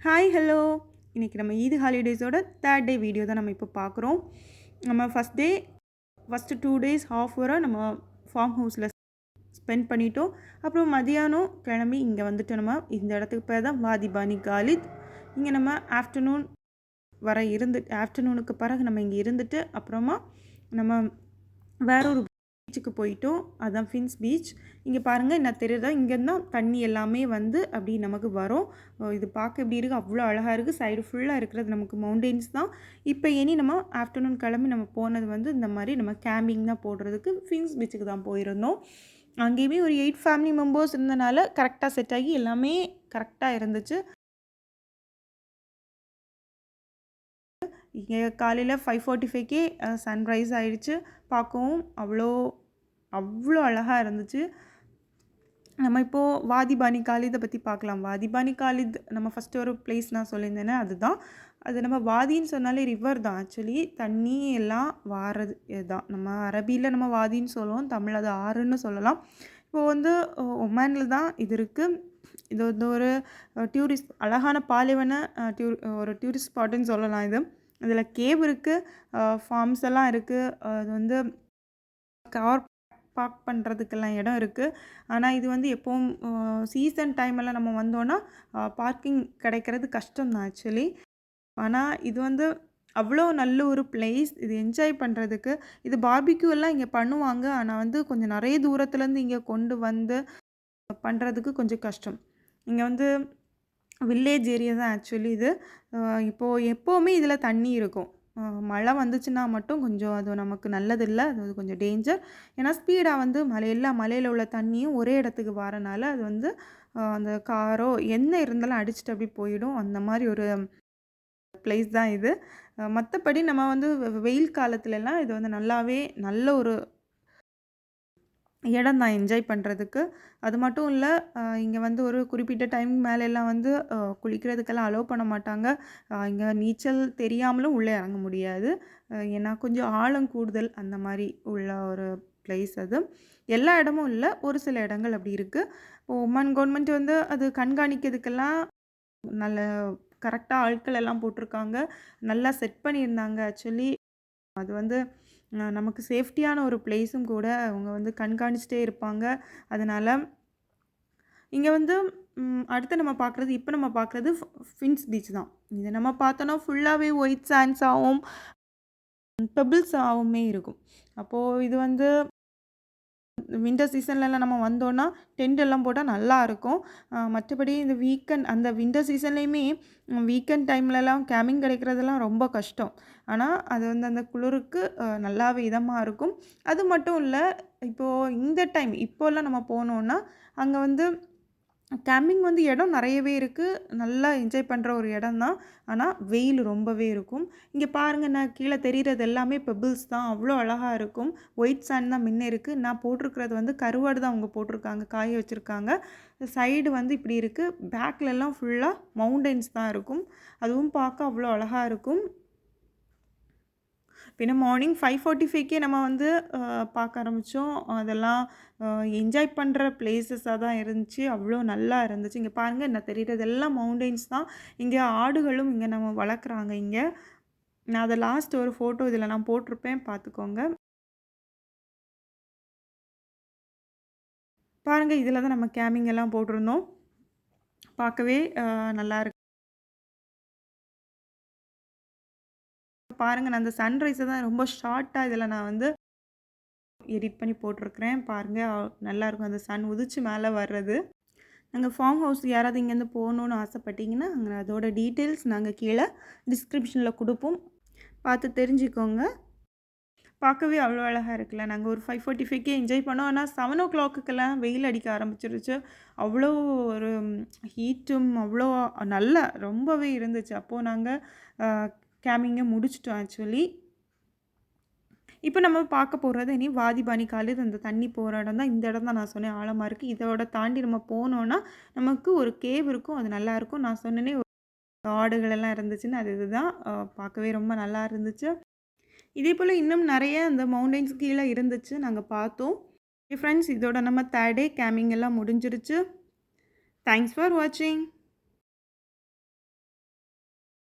Hi hello, இன்றைக்கி நம்ம Eid ஹாலிடேஸோட third day video தான் நம்ம இப்போ பார்க்குறோம். நம்ம ஃபஸ்ட்டு 2 டேஸ் ஹாஃப் ஹவராக நம்ம ஃபார்ம் ஹவுஸில் ஸ்பெண்ட் பண்ணிட்டோம். அப்புறம் மதியானம் கிளம்பி இங்கே வந்துட்டு நம்ம இந்த இடத்துக்கு பேர் தான் வாதி பானி காலித். இங்கே நம்ம ஆஃப்டர்நூனுக்கு பிறகு நம்ம இங்கே இருந்துட்டு அப்புறமா நம்ம வேற ஒரு பீச்சுக்கு போயிட்டோம். அதுதான் ஃபின்ஸ் பீச். இங்கே பாருங்கள், என்ன தெரியுதா, இங்கேருந்து தான் தண்ணி எல்லாமே வந்து அப்படி நமக்கு வரும். இது பார்க்க எப்படி இருக்குது, அவ்வளோ அழகாக இருக்குது. சைடு ஃபுல்லாக இருக்கிறது நமக்கு மவுண்டெயின்ஸ் தான். இப்போ நம்ம ஆஃப்டர்நூன் கிளம்பி நம்ம போனது வந்து இந்த மாதிரி நம்ம கேம்பிங் தான் போடுறதுக்கு ஃபின்ஸ் பீச்சுக்கு தான் போயிருந்தோம். அங்கேயுமே ஒரு 8 ஃபேமிலி மெம்பர்ஸ் இருந்தனால கரெக்டாக செட் ஆகி எல்லாமே கரெக்டாக இருந்துச்சு. இங்கே காலையில் 5:45க்கே சன்ரைஸ் ஆகிடுச்சு. பார்க்கவும் அவ்வளோ அழகாக இருந்துச்சு. நம்ம இப்போது வாதி பானி காலிதை பற்றி பார்க்கலாம். வாதி பானி காலித் நம்ம ஃபஸ்ட்டு ஒரு பிளேஸ் நான் சொல்லியிருந்தேனே, அதுதான். அது நம்ம வாதின்னு சொன்னாலே ரிவர் தான். ஆக்சுவலி தண்ணி எல்லாம் வாரது இதுதான். நம்ம அரபியில் நம்ம வாதின்னு சொல்லுவோம், தமிழ் அது ஆறுன்னு சொல்லலாம். இப்போது வந்து ஒமானில் தான் இது இருக்குது. இது வந்து ஒரு அழகான பாலைவன ஒரு டூரிஸ்ட் ஸ்பாட்டுன்னு சொல்லலாம். இதில் கேவ் இருக்குது, ஃபார்ம்ஸ் எல்லாம் இருக்குது. அது வந்து கார் பார்க் பண்ணுறதுக்கெல்லாம் இடம் இருக்குது. ஆனால் இது வந்து எப்போவும் சீசன் டைமெல்லாம் நம்ம வந்தோன்னா பார்க்கிங் கிடைக்கிறது கஷ்டம் தான் ஆக்சுவலி. ஆனால் இது வந்து அவ்வளோ நல்ல ஒரு பிளேஸ். இது என்ஜாய் பண்ணுறதுக்கு. இது பார்பிக்யூ எல்லாம் இங்கே பண்ணுவாங்க. ஆனால் வந்து கொஞ்சம் நிறைய தூரத்துலேருந்து இங்கே கொண்டு வந்து பண்ணுறதுக்கு கொஞ்சம் கஷ்டம். இங்கே வந்து வில்லேஜ் ஏரியா தான் ஆக்சுவலி இது. இப்போது எப்போவுமே இதில் தண்ணி இருக்கும். மழை வந்துச்சுன்னா மட்டும் கொஞ்சம் அது நமக்கு நல்லதில்லை. அது கொஞ்சம் டேஞ்சர். ஏன்னா ஸ்பீடாக வந்து மலையில் உள்ள தண்ணியும் ஒரே இடத்துக்கு வரனால அது வந்து அந்த காரோ என்ன இருந்தாலும் அடிச்சுட்டு அப்படி போயிடும். அந்த மாதிரி ஒரு பிளேஸ் தான் இது. மற்றபடி நம்ம வந்து வெயில் காலத்துலலாம் இது வந்து நல்ல ஒரு இடம் தான் என்ஜாய் பண்ணுறதுக்கு. அது மட்டும் இல்லை, இங்கே வந்து ஒரு குறிப்பிட்ட டைம் மேலெல்லாம் வந்து குளிக்கிறதுக்கெல்லாம் அலோவ் பண்ண மாட்டாங்க. இங்கே நீச்சல் தெரியாமலும் உள்ளே இறங்க முடியாது. ஏன்னா கொஞ்சம் ஆழம் கூடுதல் அந்த மாதிரி உள்ள ஒரு பிளேஸ் அது. எல்லா இடமும் இல்லை, ஒரு சில இடங்கள் அப்படி இருக்குது. ஒமான் கவர்மெண்ட் வந்து அது கண்காணிக்கிறதுக்கெல்லாம் நல்ல கரெக்டாக ஆட்கள் எல்லாம் போட்டிருக்காங்க. நல்லா செட் பண்ணியிருந்தாங்க ஆக்சுவலி. அது வந்து நமக்கு சேஃப்டியான ஒரு பிளேஸும் கூட. அவங்க வந்து கண்காணிச்சிட்டே இருப்பாங்க. அதனால் இங்கே வந்து அடுத்து நம்ம பார்க்குறது ஃபின்ஸ் பீச் தான். இதை நம்ம பார்த்தோன்னா ஃபுல்லாகவே ஒயிட் சாண்ட்ஸாகவும் பெபிள்ஸாகவுமே இருக்கும். அப்போது இது வந்து வின்டர் சீசன்லலாம் நம்ம வந்தோன்னா டென்ட் எல்லாம் போட்டால் நல்லாயிருக்கும். மற்றபடி இந்த அந்த வின்டர் சீசன்லேயுமே வீக்கெண்ட் டைம்லலாம் கேம்பிங் கிடைக்கிறதெல்லாம் ரொம்ப கஷ்டம். ஆனால் அது வந்து அந்த குளிருக்கு நல்லாவே இதமாக இருக்கும். அது மட்டும் இல்லை, இப்போல்லாம் நம்ம போனோன்னா அங்கே வந்து கேம்பிங் வந்து இடம் நிறையவே இருக்குது. நல்லா என்ஜாய் பண்ணுற ஒரு இடம் தான். ஆனால் வெயில் ரொம்பவே இருக்கும். இங்கே பாருங்கள், நான் கீழே தெரிகிறது எல்லாமே பெபிள்ஸ் தான். அவ்வளோ அழகாக இருக்கும். ஒயிட் சாண்ட் தான் முன்ன இருக்குது. நான் போட்டிருக்கிறது வந்து கருவாடு தான் அவங்க போட்டிருக்காங்க, காய வச்சுருக்காங்க. சைடு வந்து இப்படி இருக்குது. பேக்லெல்லாம் ஃபுல்லாக மவுண்டெயின்ஸ் தான் இருக்கும். அதுவும் பார்க்க அவ்வளோ அழகாக இருக்கும். பின்ன மார்னிங் 5:45க்கே நம்ம வந்து பார்க்க ஆரம்பித்தோம். அதெல்லாம் என்ஜாய் பண்ணுற பிளேஸஸாக தான் இருந்துச்சு. அவ்வளோ நல்லா இருந்துச்சு. இங்கே பாருங்கள், என்ன தெரியுறது எல்லாம் மவுண்டெயின்ஸ் தான். இங்கே ஆடுகளும் இங்கே நம்ம வளர்க்குறாங்க. இங்கே நான் அதை லாஸ்ட் ஒரு ஃபோட்டோ இதில் நான் போட்டிருப்பேன், பார்த்துக்கோங்க. பாருங்கள், இதில் தான் நம்ம கேம்பிங் எல்லாம் போட்டிருந்தோம். பார்க்கவே நல்லாயிருக்கு. பாருங்கள், நான் அந்த சன்ரைஸை தான் ரொம்ப ஷார்ட்டாக இதில் நான் வந்து எடிட் பண்ணி போட்டிருக்கிறேன். பாருங்கள், நல்லாயிருக்கும் அந்த சன் உதிச்சு மேலே வர்றது. நாங்கள் ஃபார்ம் ஹவுஸ் யாராவது இங்கேருந்து போகணுன்னு ஆசைப்பட்டீங்கன்னா அங்கே அதோட டீட்டெயில்ஸ் நாங்கள் கீழே டிஸ்கிரிப்ஷனில் கொடுப்போம், பார்த்து தெரிஞ்சுக்கோங்க. பார்க்கவே அவ்வளோ அழகாக இருக்குல்ல. நாங்கள் ஒரு 5:45க்கே என்ஜாய் பண்ணோம். ஆனால் 7 o'clockெல்லாம் வெயில் அடிக்க ஆரம்பிச்சிருச்சு. அவ்வளோ ஒரு ஹீட்டும் அவ்வளோ நல்லா ரொம்பவே இருந்துச்சு. அப்போது நாங்கள் கேம்பிங்கை முடிச்சிட்டோம் ஆக்சுவலி. இப்போ நம்ம பார்க்க போகிறது வாதி பானி காலித். அந்த தண்ணி போகிற இடம் தான். இந்த இடம் தான் நான் சொன்னேன் ஆழமாக இருக்குது. இதோட தாண்டி நம்ம போனோன்னா நமக்கு ஒரு கேவ் இருக்கும். அது நல்லாயிருக்கும். நான் சொன்னேனே ஆடுகளெல்லாம் இருந்துச்சுன்னு, இதுதான். பார்க்கவே ரொம்ப நல்லா இருந்துச்சு. இதே போல் இன்னும் நிறைய அந்த மவுண்டெயின்ஸ் கீழே இருந்துச்சு, நாங்கள் பார்த்தோம். ஃப்ரெண்ட்ஸ், இதோட நம்ம தேர்ட் டே கேம்பிங் எல்லாம் முடிஞ்சிருச்சு. தேங்க்ஸ் ஃபார் வாட்சிங்.